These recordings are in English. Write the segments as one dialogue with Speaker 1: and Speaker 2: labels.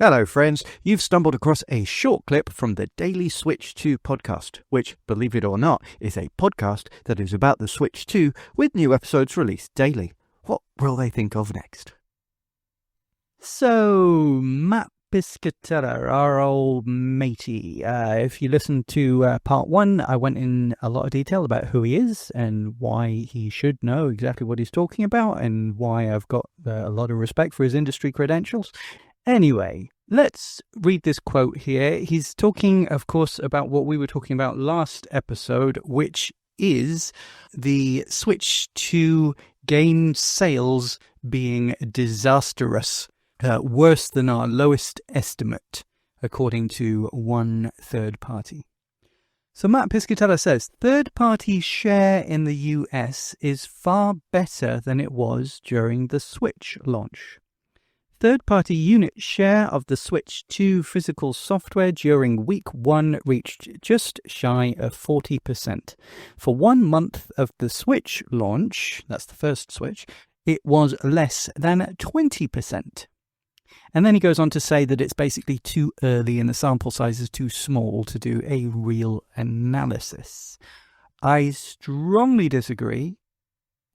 Speaker 1: Hello friends, you've stumbled across a short clip from the Daily Switch 2 podcast, which, believe it or not, is a podcast that is about the Switch 2 with new episodes released daily. What will they think of next? So, Matt Piscatella, our old matey. If you listened to part 1, I went in a lot of detail about who he is and why he should know exactly what he's talking about and why I've got a lot of respect for his industry credentials. Anyway, let's read this quote here. He's talking, of course, about what we were talking about last episode, which is the Switch 2 game sales being disastrous, worse than our lowest estimate, according to one third party. So Matt Piscatella says, third-party share in the US is far better than it was during the Switch launch. Third-party unit share of the Switch 2 physical software during week 1 reached just shy of 40%. For 1 month of the Switch launch, that's the first Switch, it was less than 20%. And then he goes on to say that it's basically too early and the sample size is too small to do a real analysis. I strongly disagree.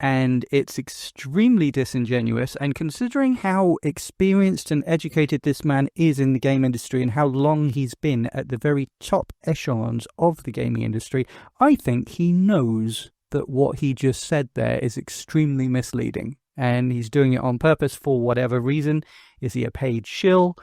Speaker 1: And it's extremely disingenuous, and considering how experienced and educated this man is in the game industry and how long he's been at the very top echelons of the gaming industry, I think he knows that what he just said there is extremely misleading, and he's doing it on purpose for whatever reason. Is he a paid shill?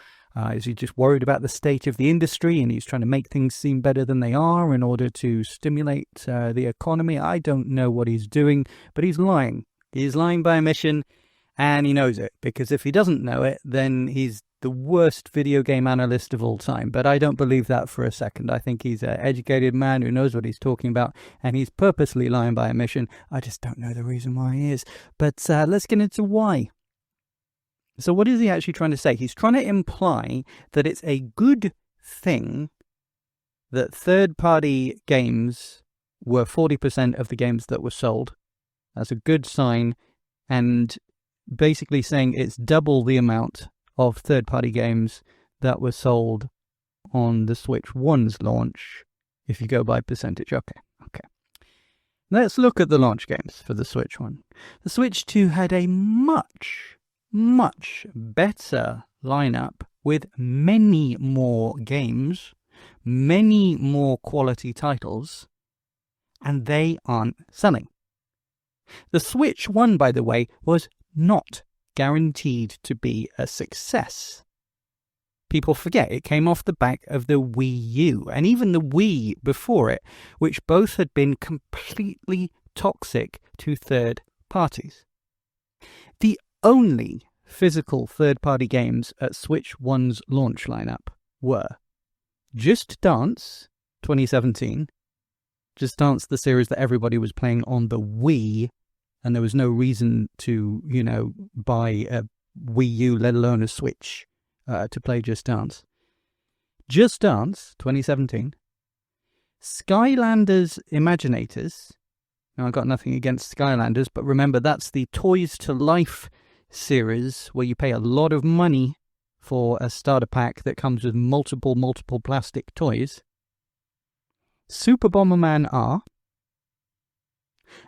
Speaker 1: Is he just worried about the state of the industry and he's trying to make things seem better than they are in order to stimulate the economy? I don't know what he's doing, but he's lying. He's lying by omission, and he knows it, because if he doesn't know it, then he's the worst video game analyst of all time. But I don't believe that for a second. I think he's an educated man who knows what he's talking about, and he's purposely lying by omission. I just don't know the reason why he is. But let's get into why. So what is he actually trying to say? He's trying to imply that it's a good thing that third-party games were 40% of the games that were sold. That's a good sign, and basically saying it's double the amount of third-party games that were sold on the Switch 1's launch, if you go by percentage. Okay. Let's look at the launch games for the Switch 1. The Switch 2 had a much better lineup with many more games, many more quality titles, and they aren't selling. The Switch 1, by the way, was not guaranteed to be a success. People forget it came off the back of the Wii U, and even the Wii before it, which both had been completely toxic to third parties. The only physical third-party games at Switch 1's launch lineup were Just Dance 2017, Just Dance, the series that everybody was playing on the Wii, and there was no reason to, buy a Wii U, let alone a Switch, to play Just Dance. Just Dance 2017, Skylanders Imaginators. Now, I've got nothing against Skylanders, but remember, that's the Toys to Life series where you pay a lot of money for a starter pack that comes with multiple plastic toys. Super Bomberman R.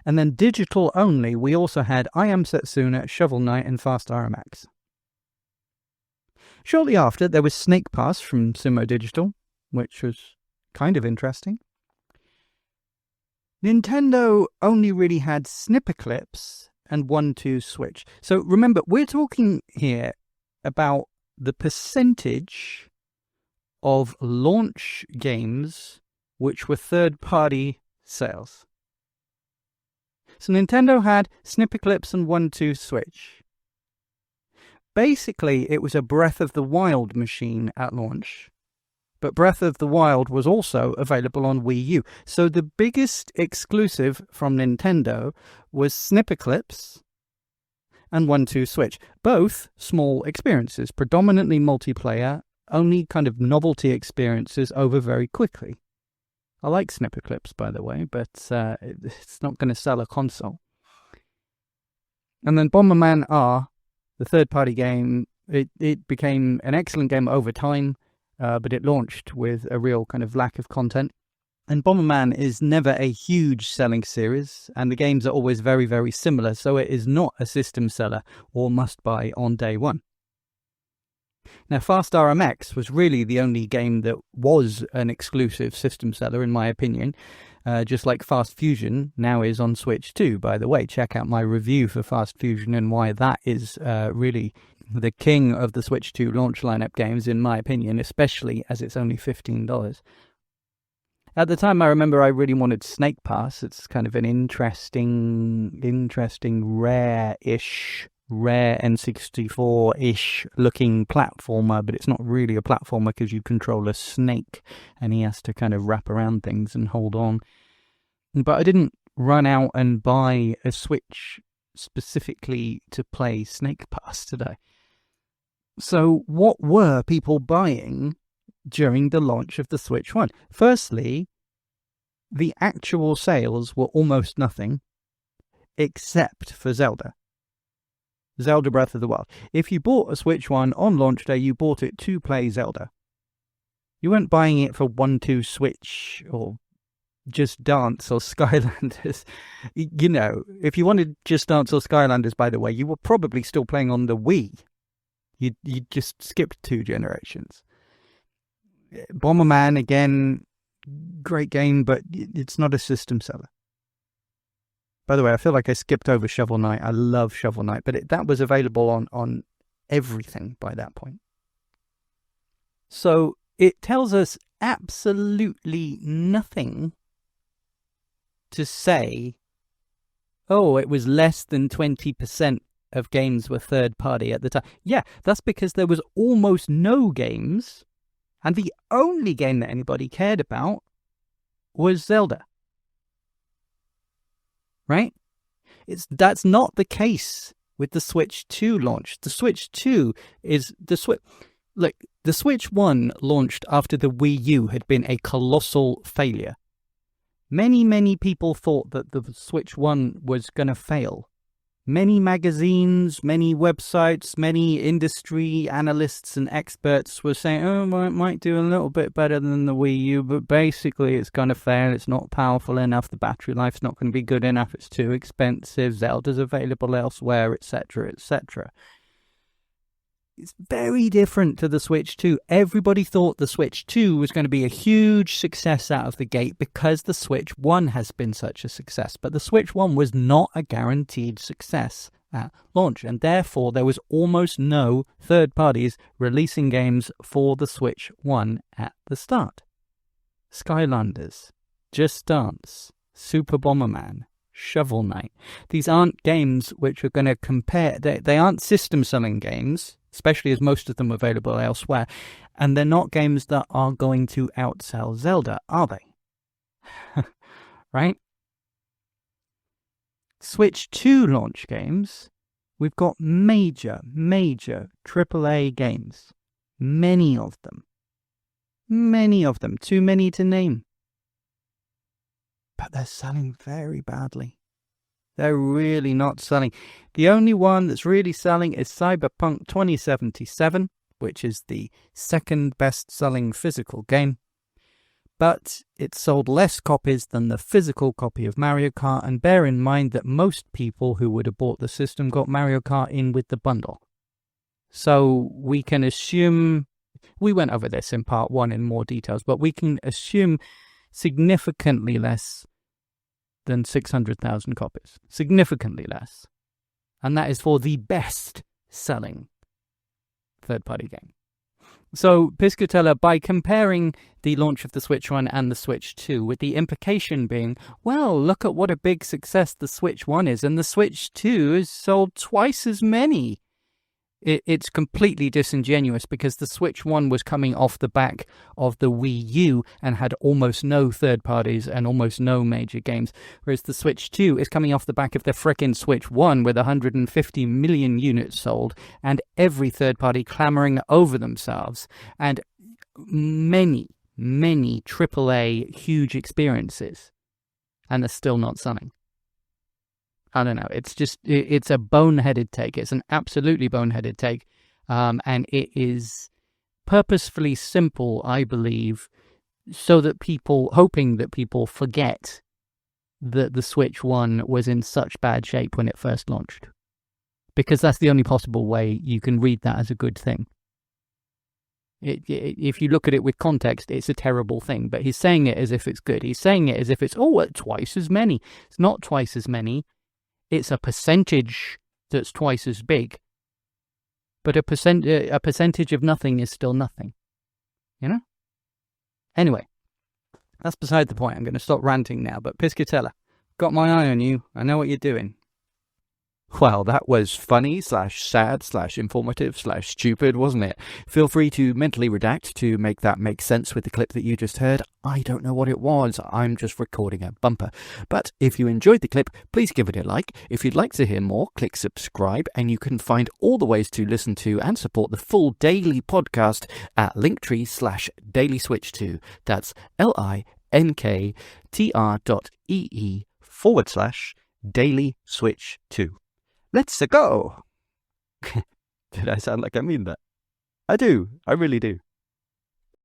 Speaker 1: And then digital only, we also had I Am Setsuna, Shovel Knight, and Fast RMX. Shortly after, there was Snake Pass from Sumo Digital, which was kind of interesting. Nintendo only really had snipper clips and 1-2 Switch. So remember, we're talking here about the percentage of launch games which were third-party sales. So Nintendo had snipper clips and 1-2 Switch. Basically, it was a Breath of the Wild machine at launch, but Breath of the Wild was also available on Wii U. So the biggest exclusive from Nintendo was snipper clips and 1-2 Switch. Both small experiences, predominantly multiplayer, only kind of novelty experiences over very quickly. I like snipper clips, by the way, but it's not going to sell a console. And then Bomberman R, the third-party game, It became an excellent game over time, but it launched with a real kind of lack of content. And Bomberman is never a huge selling series, and the games are always very, very similar, so it is not a system seller or must-buy on day one. Now, Fast RMX was really the only game that was an exclusive system seller, in my opinion, just like Fast Fusion now is on Switch too. By the way, check out my review for Fast Fusion and why that is really the king of the Switch 2 launch lineup games, in my opinion, especially as it's only $15. At the time, I remember I really wanted Snake Pass. It's kind of an interesting, rare N64-ish looking platformer, but it's not really a platformer because you control a snake and he has to kind of wrap around things and hold on. But I didn't run out and buy a Switch specifically to play Snake Pass today. So what were people buying during the launch of the Switch 1? Firstly, the actual sales were almost nothing, except for Zelda Breath of the Wild. If you bought a Switch 1 on launch day, you bought it to play Zelda. You weren't buying it for 1-2 Switch or Just Dance or Skylanders. You know, if you wanted Just Dance or Skylanders, by the way, you were probably still playing on the Wii. You just skipped 2 generations. Bomberman, again, great game, but it's not a system seller. By the way, I feel like I skipped over Shovel Knight. I love Shovel Knight, but that was available on everything by that point. So it tells us absolutely nothing to say, oh, it was less than 20% of games were third party at the time. Yeah, that's because there was almost no games, and the only game that anybody cared about was Zelda. Right? That's not the case with the Switch 2 launch. The Switch 2 is the Switch. Look, the Switch 1 launched after the Wii U had been a colossal failure. Many people thought that the Switch 1 was going to fail. Many magazines, many websites, many industry analysts and experts were saying, oh, well, it might do a little bit better than the Wii U, but basically it's going to fail. It's not powerful enough. The battery life's not going to be good enough. It's too expensive. Zelda's available elsewhere, etc., etc. It's very different to the Switch 2. Everybody thought the Switch 2 was going to be a huge success out of the gate because the Switch 1 has been such a success. But the Switch 1 was not a guaranteed success at launch, and therefore there was almost no third parties releasing games for the Switch 1 at the start. Skylanders, Just Dance, Super Bomberman, Shovel Knight. These aren't games which are going to compare. They aren't system-selling games, especially as most of them are available elsewhere. And they're not games that are going to outsell Zelda, are they? Right? Switch 2 launch games, we've got major AAA games. Many of them. Too many to name. But they're selling very badly. They're really not selling. The only one that's really selling is Cyberpunk 2077, which is the second best-selling physical game. But it sold less copies than the physical copy of Mario Kart, and bear in mind that most people who would have bought the system got Mario Kart in with the bundle. So we can assume, we went over this in part 1 in more details, but we can assume significantly less than 600,000 copies. Significantly less. And that is for the best-selling third-party game. So, Piscatella, by comparing the launch of the Switch 1 and the Switch 2, with the implication being, well, look at what a big success the Switch 1 is, and the Switch 2 has sold twice as many. It's completely disingenuous because the Switch 1 was coming off the back of the Wii U and had almost no third parties and almost no major games, whereas the Switch 2 is coming off the back of the frickin' Switch 1 with 150 million units sold and every third party clamoring over themselves and many AAA huge experiences, and they're still not selling. I don't know. It's just, it's a boneheaded take. It's an absolutely boneheaded take. And it is purposefully simple, I believe, so that hoping that people forget that the Switch 1 was in such bad shape when it first launched. Because that's the only possible way you can read that as a good thing. If you look at it with context, it's a terrible thing. But he's saying it as if it's good. He's saying it as if it's, twice as many. It's not twice as many. It's a percentage that's twice as big. But a percentage of nothing is still nothing. You know? Anyway, that's beside the point. I'm going to stop ranting now. But Piscatella, got my eye on you. I know what you're doing. Well, that was funny / sad / informative / stupid, wasn't it? Feel free to mentally redact to make that make sense with the clip that you just heard. I don't know what it was. I'm just recording a bumper. But if you enjoyed the clip, please give it a like. If you'd like to hear more, click subscribe, and you can find all the ways to listen to and support the full daily podcast at linktree/dailyswitch2. That's linktr.ee/dailyswitch2. Let's go! Did I sound like I mean that? I do. I really do.